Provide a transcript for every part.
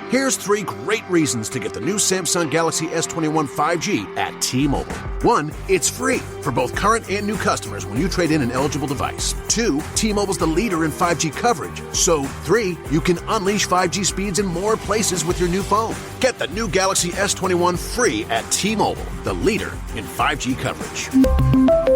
Here's 3 great reasons to get the new Samsung Galaxy S21 5G at T-Mobile. 1, it's free for both current and new customers when you trade in an eligible device. 2, T-Mobile's the leader in 5G coverage. So 3, you can unleash 5G speeds in more places with your new phone. Get the new Galaxy S21 free at T-Mobile, the leader in 5G coverage.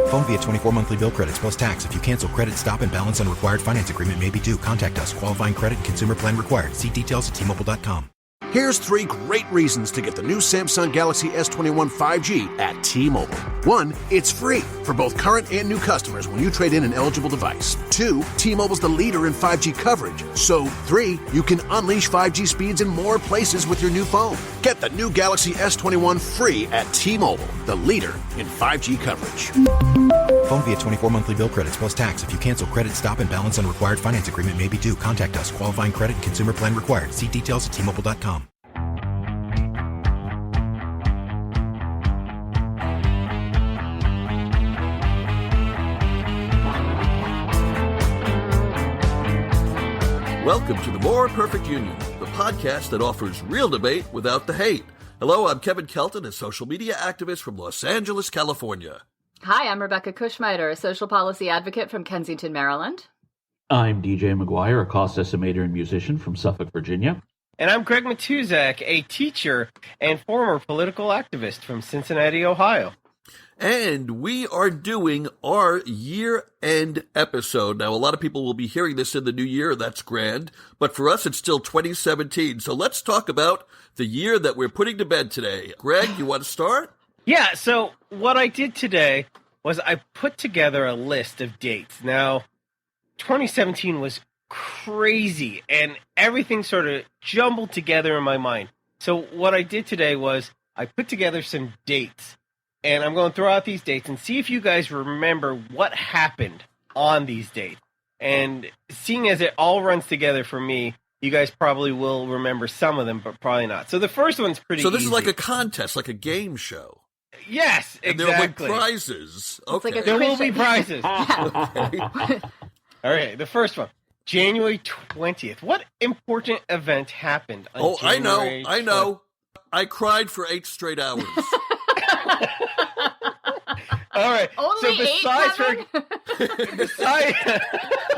Phone via 24 monthly bill credits plus tax. If you cancel credit, stop and balance on required finance agreement may be due. Contact us. Qualifying credit and consumer plan required. See details at T-Mobile.com. Here's 3 great reasons to get the new Samsung Galaxy S21 5G at T-Mobile. 1, it's free for both current and new customers when you trade in an eligible device. 2, T-Mobile's the leader in 5G coverage. So 3, you can unleash 5G speeds in more places with your new phone. Get the new Galaxy S21 free at T-Mobile, the leader in 5G coverage. Phone via 24 monthly bill credits plus tax. If you cancel credit, stop and balance on required finance agreement may be due. Contact us. Qualifying credit and consumer plan required. See details at T-Mobile.com. Welcome to the More Perfect Union, the podcast that offers real debate without the hate. Hello, I'm Kevin Kelton, a social media activist from Los Angeles, California. Hi, I'm Rebecca Kushmiter, a social policy advocate from Kensington, Maryland. I'm DJ McGuire, a cost estimator and musician from Suffolk, Virginia. And I'm Greg Matuzak, a teacher and former political activist from Cincinnati, Ohio. And we are doing our year-end episode. Now, a lot of people will be hearing this in the new year. That's grand. But for us, it's still 2017. So let's talk about the year that we're putting to bed today. Greg, you want to start? Yeah, so what I did today was I put together a list of dates. Now, 2017 was crazy, and everything sort of jumbled together in my mind. So what I did today was I put together some dates. And I'm going to throw out these dates and see if you guys remember what happened on these dates. And seeing as it all runs together for me, you guys probably will remember some of them, but probably not. So the first one's pretty easy. So this is like a contest, like a game show. Yes, exactly. And there will be prizes. Okay. There will be prizes. Okay. All right, the first one. January 20th. What important event happened on January 20th? I know. I cried for 8 straight hours. All right. Only so besides 8, besides,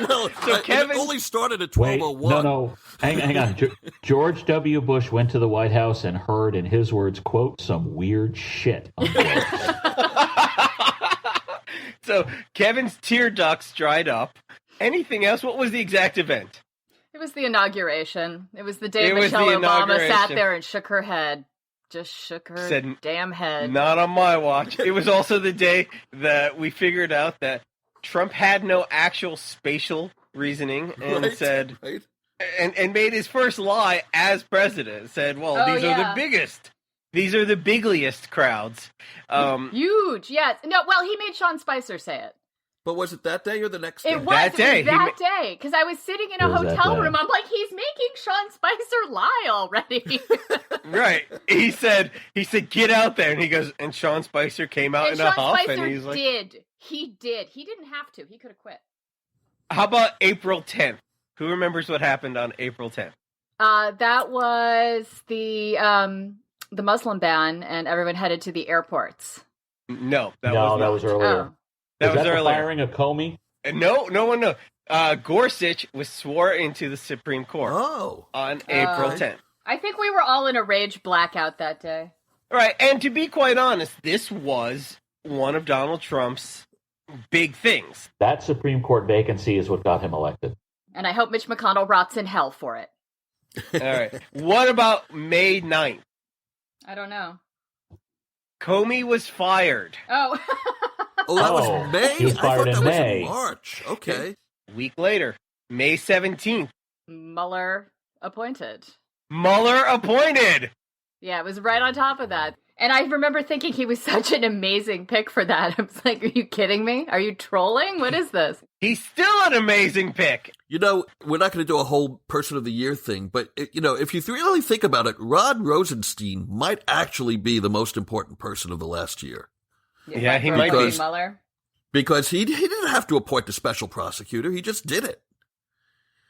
well, so Kevin it only started at 12:01. No. Hang on. George W. Bush went to the White House and heard, in his words, quote, some weird shit. So Kevin's tear ducts dried up. Anything else? What was the exact event? It was the inauguration. It was the day Michelle Obama sat there and shook her head. Just shook her damn head. Not on my watch. It was also the day that we figured out that Trump had no actual spatial reasoning and said, and made his first lie as president. Said, well, these are the biggest. These are the bigliest crowds. Huge, yes. No, well, he made Sean Spicer say it. But was it that day or the next day? It was that day, because I was sitting in a hotel room. I'm like, he's making Sean Spicer lie already. Right. He said, get out there. And he goes, and Sean Spicer came out in a huff. And he's like, He did. He didn't have to. He could have quit. How about April 10th? Who remembers what happened on April 10th? That was the Muslim ban, and everyone headed to the airports. No, that was earlier. Oh. That was earlier. The firing of Comey? No. Gorsuch was sworn into the Supreme Court on April 10th. I think we were all in a rage blackout that day. Right, and to be quite honest, this was one of Donald Trump's big things. That Supreme Court vacancy is what got him elected. And I hope Mitch McConnell rots in hell for it. All right. What about May 9th? I don't know. Comey was fired. Oh. That was May? He was fired I thought in that May. was in March. Okay. A week later, May 17th. Mueller appointed. Yeah, it was right on top of that. And I remember thinking he was such an amazing pick for that. I was like, are you kidding me? Are you trolling? What is this? He's still an amazing pick. You know, we're not going to do a whole Person of the Year thing, but, if you really think about it, Rod Rosenstein might actually be the most important person of the last year. Yeah, he might be. Mueller. Because he didn't have to appoint a special prosecutor. He just did it.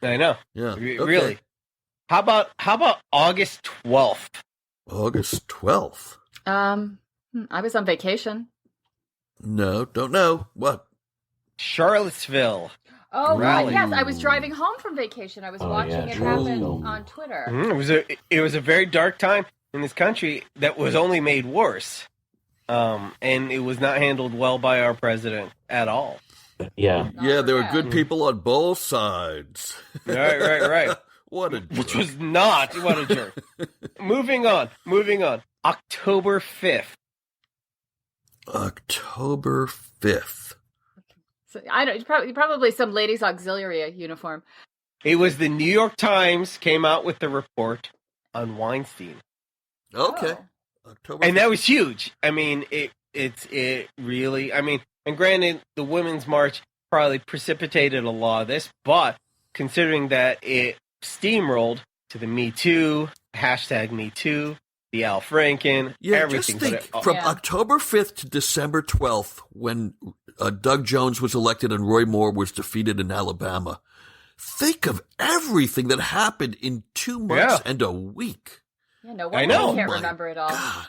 I know. Yeah. Really. How about August 12th? August 12th. I was on vacation. No, don't know. What? Charlottesville. Oh, Rally. yes, I was driving home from vacation. I was watching it happen on Twitter. It was a very dark time in this country that was only made worse. And it was not handled well by our president at all. Yeah. Yeah, there were good people on both sides. Right. What a jerk. Which was not what a jerk. Moving on. October 5th. October 5th. So, I don't. Probably some ladies' auxiliary uniform. It was the New York Times came out with the report on Weinstein. Okay. Oh. October And 5th. that was huge. I mean, it really, and granted, the Women's March probably precipitated a lot of this, but considering that it steamrolled to the Me Too, hashtag Me Too, the Al Franken, Yeah, everything. just think, from October 5th to December 12th, when Doug Jones was elected and Roy Moore was defeated in Alabama, think of everything that happened in 2 months and a week. Yeah, no I wonder know. I can't My remember it all. God.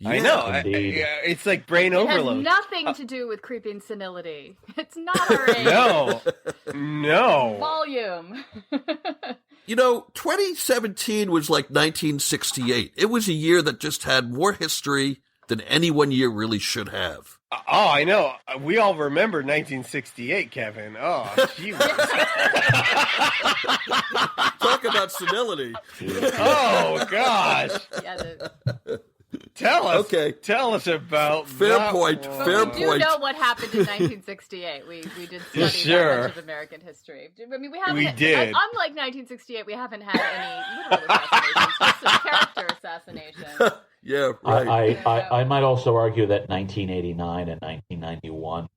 I Yeah. know. Indeed. It's like brain It has overload. nothing to do with creeping senility. It's not our age. No. Volume. 2017 was like 1968. It was a year that just had more history than any one year really should have. Oh, I know. We all remember 1968, Kevin. Oh, gee whiz. Talk about senility. Oh, gosh. Yeah, Tell us. Okay. Tell us about Fair that point. one. Fair we do point. know what happened in 1968. We did study Sure. that much of American history. I mean, we haven't. We did. Unlike 1968, we haven't had any literal assassinations, just some character assassination. Yeah, right. I might also argue that 1989 and 1991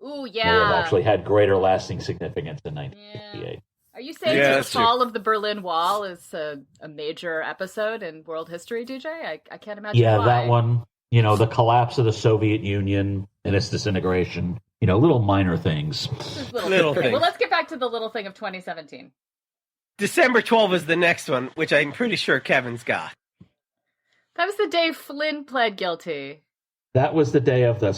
Ooh, may have yeah. actually had greater lasting significance than 1968. Are you saying Yeah, the that's true. fall of the Berlin Wall is a major episode in world history, DJ? I can't imagine Yeah, why. that one. The collapse of the Soviet Union and its disintegration. Little minor things. Just Little thing. thing. Well, let's get back to the little thing of 2017. December 12th is the next one, which I'm pretty sure Kevin's got. That was the day Flynn pled guilty. That was the day of the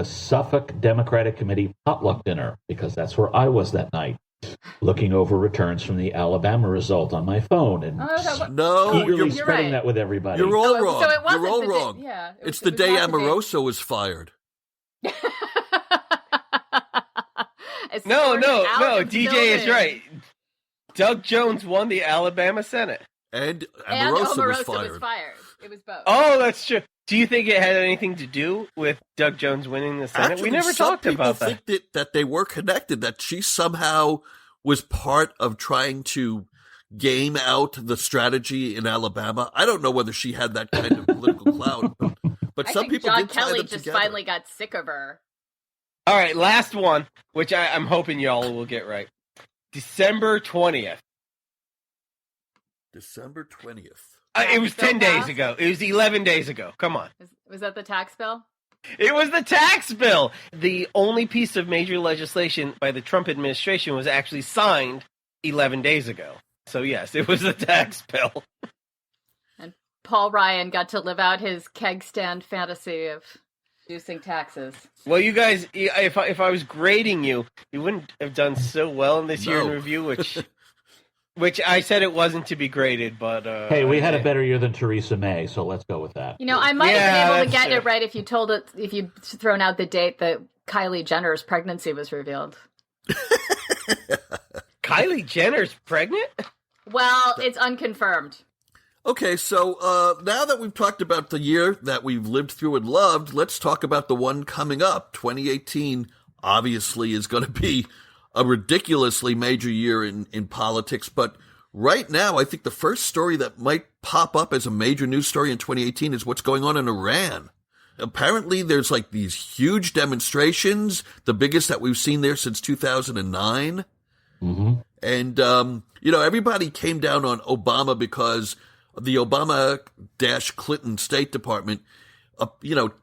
Suffolk Democratic Committee potluck dinner, because that's where I was that night, looking over returns from the Alabama result on my phone and No, eagerly you're spreading right. that with everybody. You're all So wrong. it wasn't You're all the day- wrong. yeah, it It's was- the it was day not the day- Amoroso was fired. It's No, sort of out of DJ building. is right. Doug Jones won the Alabama Senate. And And Amoroso was Omarosa fired. It was both. Oh, that's true. Do you think it had anything to do with Doug Jones winning the Senate? Actually, We never some talked people about that. think that they were connected, that she somehow was part of trying to game out the strategy in Alabama. I don't know whether she had that kind of political clout, but I some think people John did tie Kelly them just together. finally got sick of her. All right, last one, which I'm hoping y'all will get right. December 20th. December 20th. It was Tax 10 bill days passed? ago. It was 11 days ago. Come on. Was that the tax bill? It was the tax bill. The only piece of major legislation by the Trump administration was actually signed 11 days ago. So, yes, it was the tax bill. And Paul Ryan got to live out his keg stand fantasy of reducing taxes. Well, you guys, if I was grading you, you wouldn't have done so well in this year in No. review, which I said it wasn't to be graded, but... Hey, we had a better year than Theresa May, so let's go with that. You know, I might Yeah, have been able to that's get true. it right if you'd thrown out the date that Kylie Jenner's pregnancy was revealed. Kylie Jenner's pregnant? Well, it's unconfirmed. Okay, so now that we've talked about the year that we've lived through and loved, let's talk about the one coming up. 2018 obviously is going to be a ridiculously major year in politics, but right now I think the first story that might pop up as a major news story in 2018 is what's going on in Iran. Apparently there's like these huge demonstrations, the biggest that we've seen there since 2009. Mm-hmm. And, everybody came down on Obama because the Obama-Clinton State Department,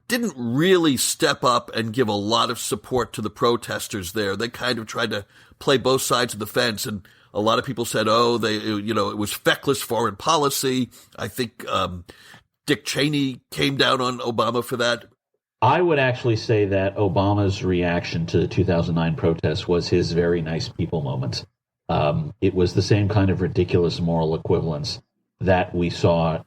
didn't really step up and give a lot of support to the protesters there. They kind of tried to play both sides of the fence. And A lot of people said, it was feckless foreign policy. I think Dick Cheney came down on Obama for that. I would actually say that Obama's reaction to the 2009 protests was his very nice people moment. It was the same kind of ridiculous moral equivalence that we saw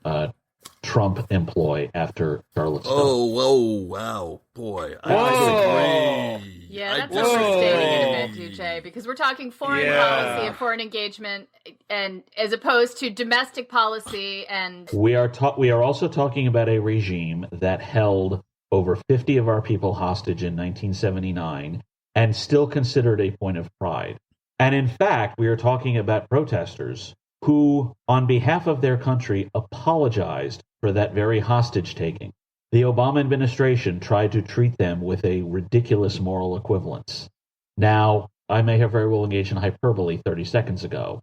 Trump employ after Charlottesville. Oh, wow, boy. I disagree. Yeah, that's overstating it a bit, DJ, because we're talking foreign policy and foreign engagement, and as opposed to domestic policy. And we are also talking about a regime that held over 50 of our people hostage in 1979 and still considered a point of pride. And in fact, we are talking about protesters who, on behalf of their country, apologized for that very hostage taking. The Obama administration tried to treat them with a ridiculous moral equivalence. Now, I may have very well engaged in hyperbole 30 seconds ago,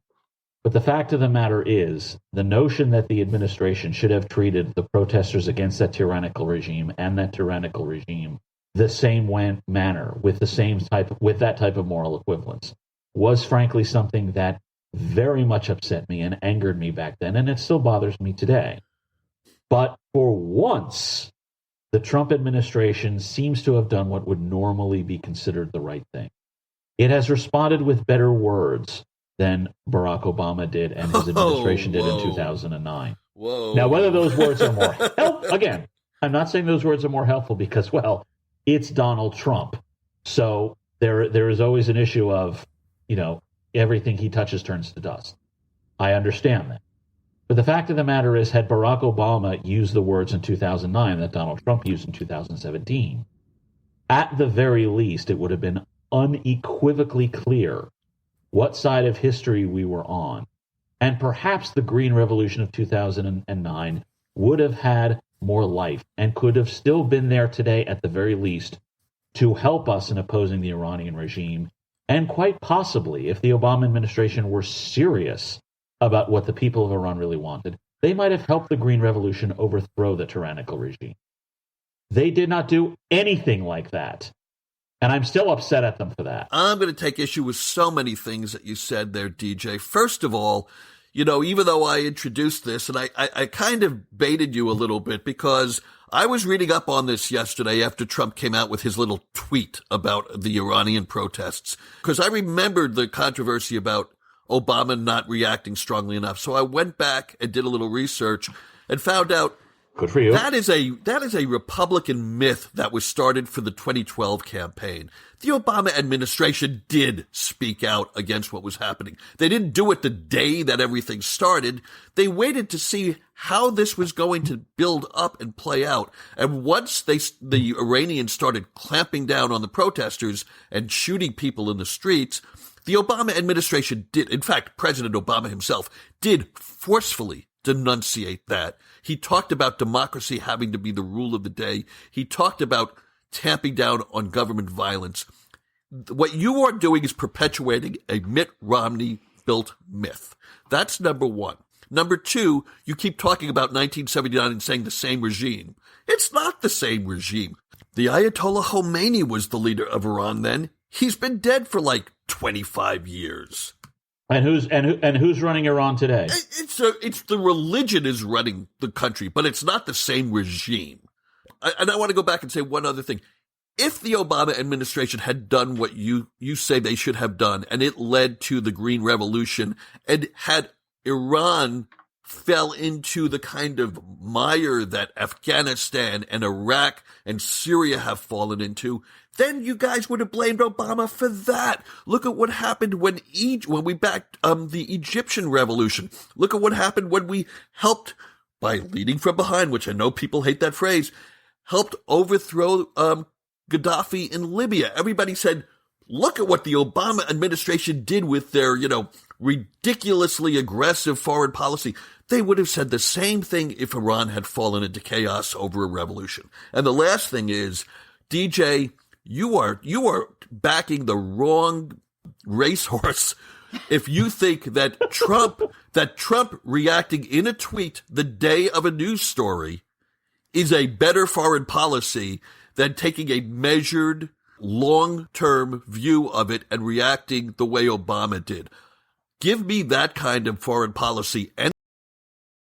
but the fact of the matter is, the notion that the administration should have treated the protesters against that tyrannical regime and that tyrannical regime the same manner, with that type of moral equivalence, was frankly something that very much upset me and angered me back then, and it still bothers me today. But for once, the Trump administration seems to have done what would normally be considered the right thing. It has responded with better words than Barack Obama did and his administration did in 2009. Whoa. Now, whether those words are more helpful, again, I'm not saying those words are more helpful because, well, it's Donald Trump. So there is always an issue of, everything he touches turns to dust. I understand that. But the fact of the matter is, had Barack Obama used the words in 2009 that Donald Trump used in 2017, at the very least, it would have been unequivocally clear what side of history we were on. And perhaps the Green Revolution of 2009 would have had more life and could have still been there today at the very least to help us in opposing the Iranian regime. And quite possibly, if the Obama administration were serious about what the people of Iran really wanted, they might have helped the Green Revolution overthrow the tyrannical regime. They did not do anything like that. And I'm still upset at them for that. I'm going to take issue with so many things that you said there, DJ. First of all, even though I introduced this, and I kind of baited you a little bit because I was reading up on this yesterday after Trump came out with his little tweet about the Iranian protests, because I remembered the controversy about Obama not reacting strongly enough. So I went back and did a little research and found out good for you. That is a Republican myth that was started for the 2012 campaign. The Obama administration did speak out against what was happening. They didn't do it the day that everything started. They waited to see how this was going to build up and play out. And once the Iranians started clamping down on the protesters and shooting people in the streets, the Obama administration did, in fact, President Obama himself did forcefully denunciate that. He talked about democracy having to be the rule of the day. He talked about tamping down on government violence. What you are doing is perpetuating a Mitt Romney-built myth. That's number one. Number two, you keep talking about 1979 and saying the same regime. It's not the same regime. The Ayatollah Khomeini was the leader of Iran then. He's been dead for like 25 years. And who's running Iran today? It's the religion is running the country, but it's not the same regime. And I want to go back and say one other thing. If the Obama administration had done what you say they should have done, and it led to the Green Revolution, and had Iran fell into the kind of mire that Afghanistan and Iraq and Syria have fallen into, then you guys would have blamed Obama for that. Look at what happened when we backed the Egyptian revolution. Look at what happened when we helped, by leading from behind, which I know people hate that phrase, helped overthrow Gaddafi in Libya. Everybody said, look at what the Obama administration did with their, ridiculously aggressive foreign policy. They would have said the same thing if Iran had fallen into chaos over a revolution. And the last thing is, DJ, you are backing the wrong racehorse if you think that Trump reacting in a tweet the day of a news story is a better foreign policy than taking a measured, long-term view of it and reacting the way Obama did. Give me that kind of foreign policy and